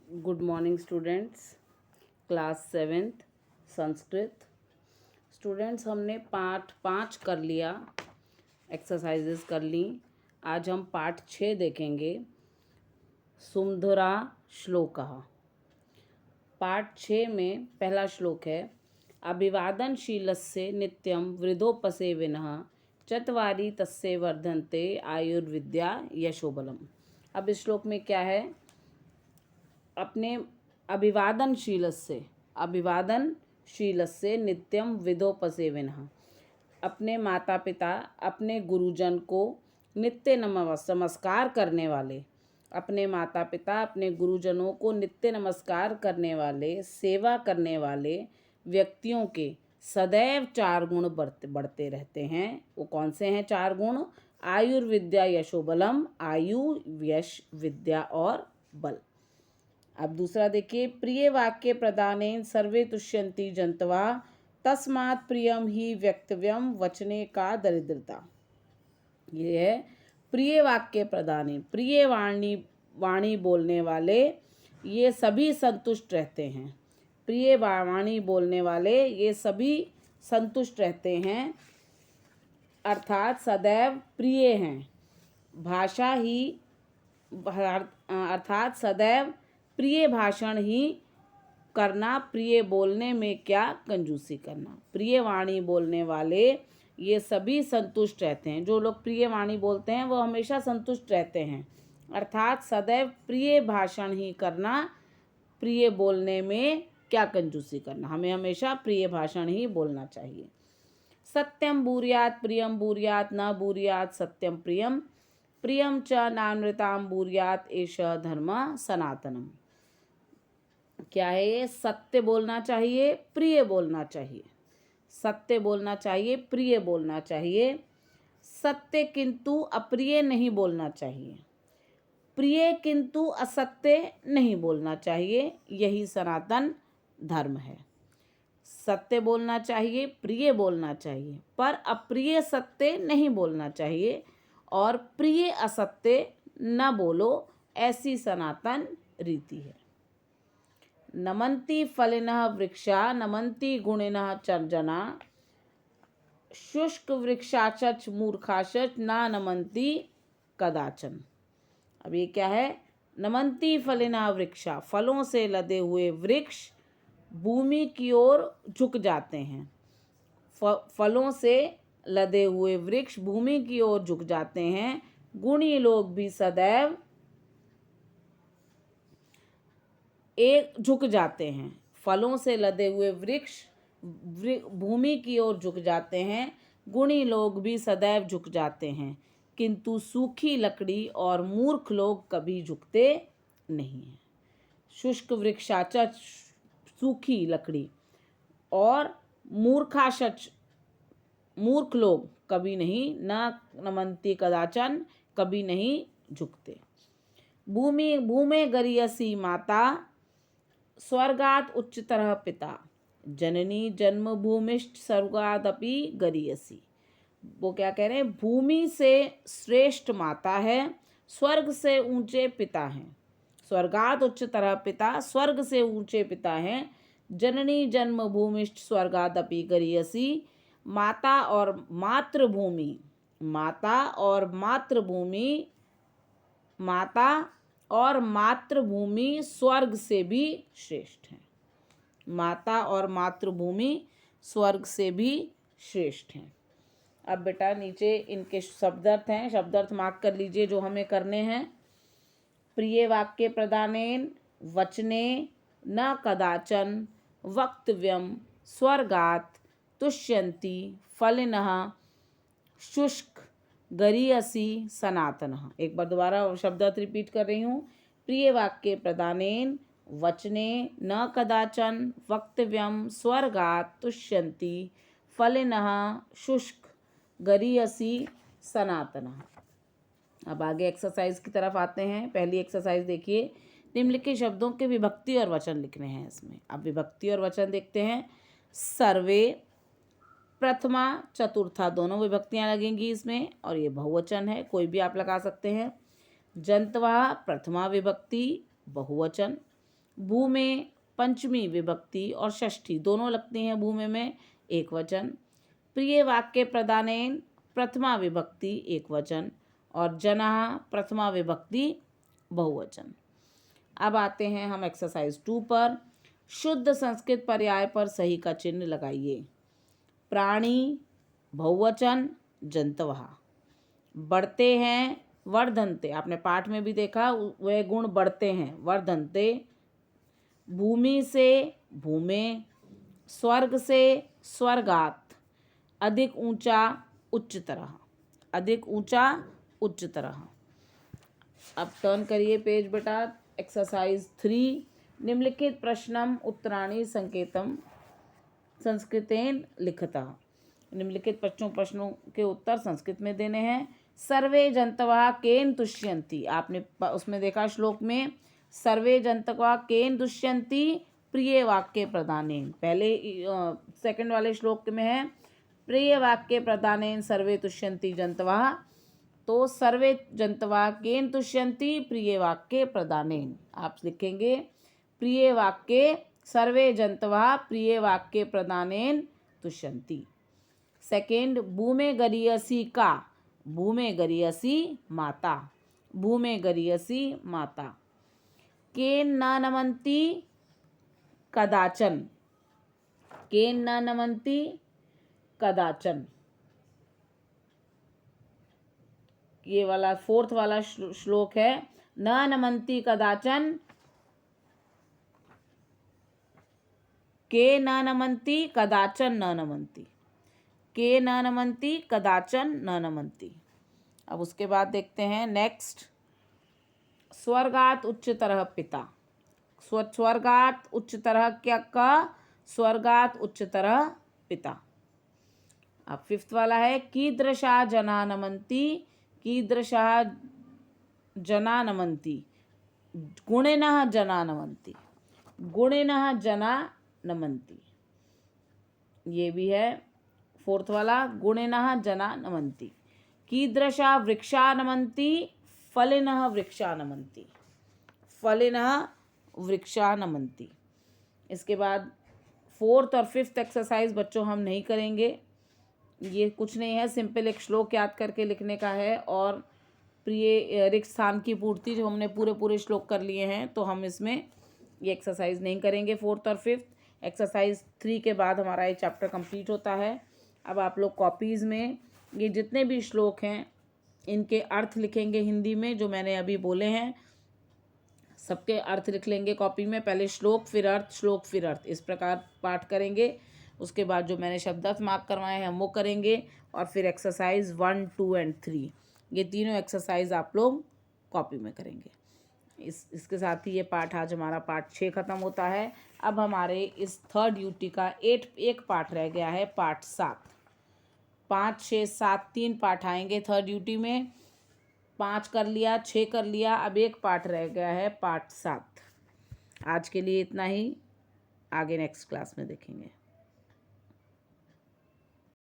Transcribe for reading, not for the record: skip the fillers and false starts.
Good morning students. Class seventh Sanskrit. Students, हमने पाठ 5 कर लिया, एक्सरसाइजेस कर ली। आज हम पाठ 6 देखेंगे। सुमधुरा श्लोकः। पाठ 6 में पहला श्लोक है, अभिवादनशीलस्य नित्यं वृद्धोपसेविनः चत्वारि तस्य वर्धन्ते आयुर्विद्या यशोबलम। अब इस श्लोक में क्या है, अपने अभिवादनशीलस्य नित्यम विदोपसेविनः, अपने माता पिता अपने गुरुजन को नित्य नमस्कार करने वाले, अपने माता पिता अपने गुरुजनों को नित्य नमस्कार करने वाले, सेवा करने वाले व्यक्तियों के सदैव 4 गुण बढ़ते रहते हैं। वो कौन से हैं 4 गुण? आयुर्विद्या यशोबलम, आयु, यश, विद्या और बल। अब दूसरा देखिए, प्रिय वाक्य प्रदानेन सर्वे तुष्यन्ति जंतवा तस्मात् प्रियम ही व्यक्तव्यम वचने का दरिद्रता। ये है प्रिय वाक्य प्रदानेन, प्रिय वाणी बोलने वाले ये सभी संतुष्ट रहते हैं। प्रिय वाणी बोलने वाले ये सभी संतुष्ट रहते हैं, अर्थात सदैव प्रिय हैं। भाषा ही अर्थात सदैव प्रिय भाषण ही करना, प्रिय बोलने में क्या कंजूसी करना। प्रिय वाणी बोलने वाले ये सभी संतुष्ट रहते हैं। जो लोग प्रिय वाणी बोलते हैं वो हमेशा संतुष्ट रहते हैं, अर्थात सदैव प्रिय भाषण ही करना, प्रिय बोलने में क्या कंजूसी करना। हमें हमेशा प्रिय भाषण ही बोलना चाहिए। सत्यम बूर्यात प्रियम बूर्यात न बूर्यात सत्यम प्रियम, प्रियम च नानृताम बूर्यात एष धर्म सनातनम। क्या है ये? सत्य बोलना चाहिए, प्रिय बोलना चाहिए। सत्य बोलना चाहिए, प्रिय बोलना चाहिए। सत्य किंतु अप्रिय नहीं बोलना चाहिए। प्रिय किंतु असत्य नहीं बोलना चाहिए। यही सनातन धर्म है। सत्य बोलना चाहिए, प्रिय बोलना चाहिए, पर अप्रिय सत्य नहीं बोलना चाहिए और प्रिय असत्य न बोलो, ऐसी सनातन रीति है। नमन्ति फलिनः वृक्षा नमन्ति गुणिनः जना, शुष्क वृक्षाचच मूर्खाचच ना नमन्ति कदाचन। अब ये क्या है? नमन्ति फलिनः वृक्षा, फलों से लदे हुए वृक्ष भूमि की ओर झुक जाते हैं। फलों से लदे हुए वृक्ष भूमि की ओर झुक जाते हैं। गुणी लोग भी सदैव एक झुक जाते हैं। फलों से लदे हुए वृक्ष भूमि की ओर झुक जाते हैं। गुणी लोग भी सदैव झुक जाते हैं, किंतु सूखी लकड़ी और मूर्ख लोग कभी झुकते नहीं हैं। शुष्क वृक्षाचच, सूखी लकड़ी, और मूर्खाशच, मूर्ख लोग कभी नहीं, न नमन्ति कदाचन, कभी नहीं झुकते। भूमे गरियसी माता स्वर्गात उच्चतरः पिता, जननी जन्मभूमिश्च स्वर्गादपि गरियसी। वो क्या कह रहे हैं? भूमि से श्रेष्ठ माता है, स्वर्ग से ऊंचे पिता हैं। स्वर्गात उच्चतरः पिता, स्वर्ग से ऊंचे पिता हैं। जननी जन्मभूमिश्च स्वर्गादपि गरियसी, माता और मातृभूमि, माता और मातृभूमि, माता और मातृभूमि स्वर्ग से भी श्रेष्ठ है। माता और मातृभूमि स्वर्ग से भी श्रेष्ठ हैं। अब बेटा नीचे इनके शब्दार्थ हैं, शब्दार्थ मार्क कर लीजिए जो हमें करने हैं। प्रिय वाक्य प्रदानेन वचने न कदाचन वक्तव्यम स्वर्गात तुष्यन्ति फलिनः शुष्क गरियसी सनातनः। एक बार दोबारा शब्दार्थ रिपीट कर रही हूँ। प्रिय वाक्य प्रदानेन वचने न कदाचन वक्तव्यम स्वर्गात तुष्यन्ति फलिनः शुष्क गरियसी सनातनः। अब आगे एक्सरसाइज की तरफ आते हैं। पहली एक्सरसाइज देखिए, निम्नलिखित शब्दों के विभक्ति और वचन लिखने हैं इसमें। अब विभक्ति और वचन देखते हैं। सर्वे, प्रथमा, चतुर्था दोनों विभक्तियां लगेंगी इसमें, और ये बहुवचन है, कोई भी आप लगा सकते हैं। जंतवा प्रथमा विभक्ति बहुवचन। भू में पंचमी विभक्ति और षष्ठी दोनों लगती हैं भू में एक वचन। प्रिय वाक्य प्रदानेन प्रथमा विभक्ति एक वचन और जनाः प्रथमा विभक्ति बहुवचन। अब आते हैं हम एक्सरसाइज 2 पर। शुद्ध संस्कृत पर्याय पर सही का चिन्ह लगाइए। प्राणी बहुवचन जंतवः, बढ़ते हैं वर्धन्ते, आपने पाठ में भी देखा वह गुण बढ़ते हैं वर्धन्ते। भूमि से भूमे, स्वर्ग से स्वर्गात, अधिक ऊंचा उच्चतरः, अधिक ऊंचा उच्चतरः। अब टर्न करिए पेज बेटा। एक्सरसाइज 3, निम्नलिखित प्रश्नम उत्तराणि संकेतम संस्कृतेन लिखतः। निम्नलिखित प्रश्नों के उत्तर संस्कृत में देने हैं। सर्वे जंतवः केन तुष्यन्ति, आपने उसमें देखा श्लोक में सर्वे जंतवः केन तुष्यन्ति प्रिय वाक्य प्रदानेन। पहले सेकंड वाले श्लोक में है प्रिय वाक्य प्रदानेन सर्वे तुष्यन्ति जंतवः, तो सर्वे जंतवः केन तुष्यन्ति प्रिय वाक्य प्रदानेन। आप लिखेंगे प्रिय वाक्य सर्वे जंतवः प्रिय वाक्य प्रदानेन तुष्यन्ति। सेकेंड, भूमे गरीयसी का, भूमे गरीयसी माता, भूमे गरीयसी माता। केन न नमन्ति कदाचन, केन न नमन्ति कदाचन। ये वाला फोर्थ वाला श्लोक है। न नमन्ति कदाचन, के न नमन्ति कदाचन न नमन्ति, के न नमन्ति कदाचन न नमन्ति। अब उसके बाद देखते हैं नेक्स्ट। स्वर्गात उच्चतरः पिता, स्वर्गात उच्चतरः क्या का, स्वर्गात उच्चतरः पिता। अब फिफ्थ वाला है कीदृशा जना नमन्ति, कीदृशा जना नमन्ति, गुणिनः जना नमन्ति, गुणिनः जना नमन्ति। ये भी है फोर्थ वाला, गुणिनः जना नमन्ति। कीदृशा वृक्षा नमन्ति, फलिनः वृक्षा नमन्ति, फलिनः वृक्षा नमन्ति। इसके बाद फोर्थ और फिफ्थ एक्सरसाइज बच्चों हम नहीं करेंगे, ये कुछ नहीं है, सिंपल एक श्लोक याद करके लिखने का है और प्रिय रिक्त स्थान की पूर्ति, जो हमने पूरे श्लोक कर लिए हैं तो हम इसमें ये एक्सरसाइज नहीं करेंगे फोर्थ और फिफ्थ। एक्सरसाइज 3 के बाद हमारा ये चैप्टर कंप्लीट होता है। अब आप लोग कॉपीज़ में ये जितने भी श्लोक हैं इनके अर्थ लिखेंगे हिंदी में, जो मैंने अभी बोले हैं सबके अर्थ लिख लेंगे कॉपी में। पहले श्लोक फिर अर्थ, श्लोक फिर अर्थ, इस प्रकार पाठ करेंगे। उसके बाद जो मैंने शब्दार्थ मार्क करवाए हैं हम वो करेंगे और फिर एक्सरसाइज 1, 2 एंड 3 ये तीनों एक्सरसाइज आप लोग कॉपी में करेंगे। इसके साथ ही ये पाठ आज हमारा पार्ट 6 ख़त्म होता है। अब हमारे इस थर्ड यूटी का एक पाठ रह गया है, पार्ट 7। 5, 6, 7 3 पाठ आएंगे थर्ड यूटी में। 5 कर लिया, 6 कर लिया, अब एक पाठ रह गया है पार्ट 7। आज के लिए इतना ही, आगे नेक्स्ट क्लास में देखेंगे।